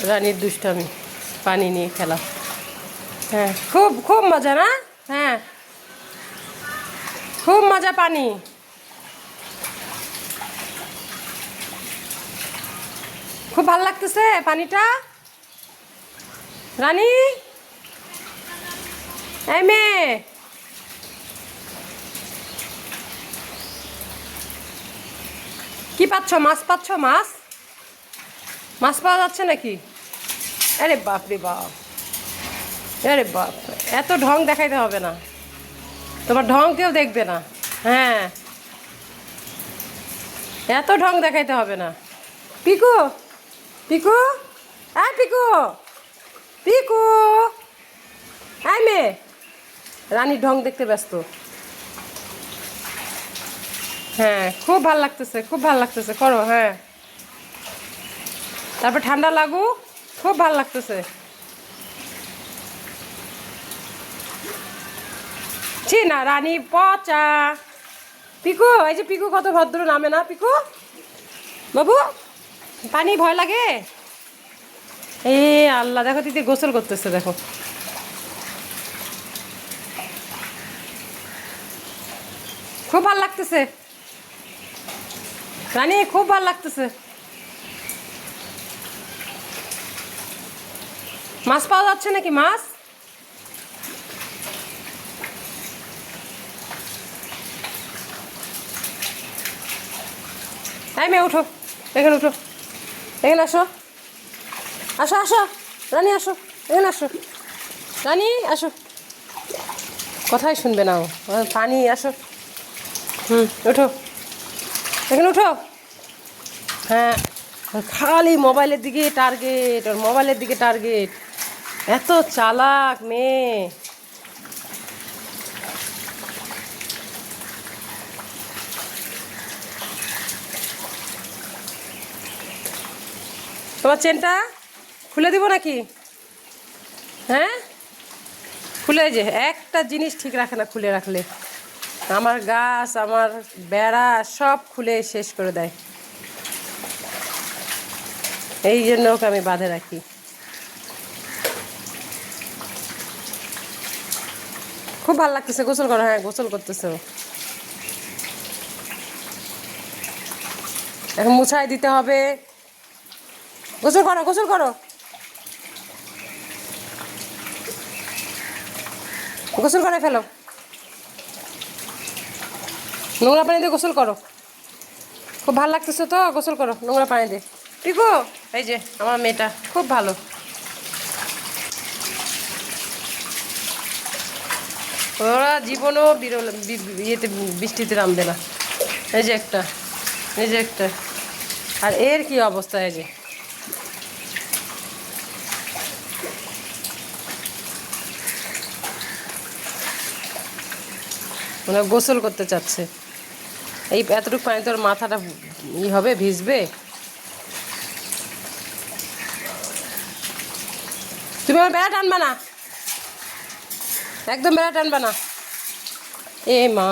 রানীর দুষ্টামি পানি নিয়ে খেলা। হ্যাঁ, খুব খুব মজা না? হ্যাঁ, খুব মজা পানি। খুব ভাল লাগতেছে পানিটা। রানী, এই মেয়ে, কি পাচ্ছ? মাছ পাচ্ছ? মাছ মাছ পাওয়া যাচ্ছে নাকি? আরে বাপ রে বাপ, আরে বাপ, এত ঢং দেখাইতে হবে না, তোমার ঢং কেউ দেখবে না। হ্যাঁ, এত ঢং দেখাইতে হবে না। পিকু, পিকু, আয় পিকু, পিকু, আয় মেয়ে। রানীর ঢং দেখতে ব্যস্ত। হ্যাঁ, খুব ভাল লাগতেছে, খুব ভাল লাগতেছে, করো। হ্যাঁ, তারপর ঠান্ডা লাগুক, খুব ভাল লাগতেছে। ছি না, রানী পচা। পিকু, এই যে পিকু কত ভদ্র, নামে না পিকু বাবু। পানি ভয় লাগে? এ আল্লাহ, দেখো দিদি গোসল করতেছে, দেখো। খুব ভাল লাগতেছে রানী, খুব ভাল লাগতেছে। মাছ পাওয়া যাচ্ছে নাকি? মাছ, হ্যাঁ মেয়ে উঠো, এখানে উঠো, এখানে আসো, আসো আসো রানী, আসো এখানে, আসো রানী, আসো। কথাই শুনবে না ও, পানি, আসো। উঠো, এখানে উঠো। হ্যাঁ, খালি মোবাইলের দিকে টার্গেট, ওর মোবাইলের দিকে টার্গেট। এত চালাক মেয়ে। তোমার চেনটা খুলে দিব নাকি? হ্যাঁ, খুলে, যে একটা জিনিস ঠিক রাখে না খুলে রাখলে। আমার গাছ, আমার বেড়া সব খুলে শেষ করে দেয়। এই জন্য ওকে আমি বাঁধে রাখি। খুব ভালো লাগতেছে, গোসল করো। হ্যাঁ, গোসল করতেছে ও। এখন মুছাই দিতে হবে। গোসল করো, গোসল করো, গোসল করে ফেলো। নোংরা পানি দিয়ে গোসল করো। খুব ভালো লাগতেছে তো, গোসল করো নোংরা পানি দিয়ে। পিকু, এই যে আমার মেয়েটা খুব ভালো। ওরা জীবনও ইয়েতে বৃষ্টিতে নামবে না। এই যে একটা, এই যে একটা, আর এর কি অবস্থা, এই যে। মানে গোসল করতে চাচ্ছে। এই এতটুকু পানি তোর মাথাটা হবে, ভিজবে। তুমি আমার বেড়া টানবে না, একদম বেড়া টানবে না। এ মা।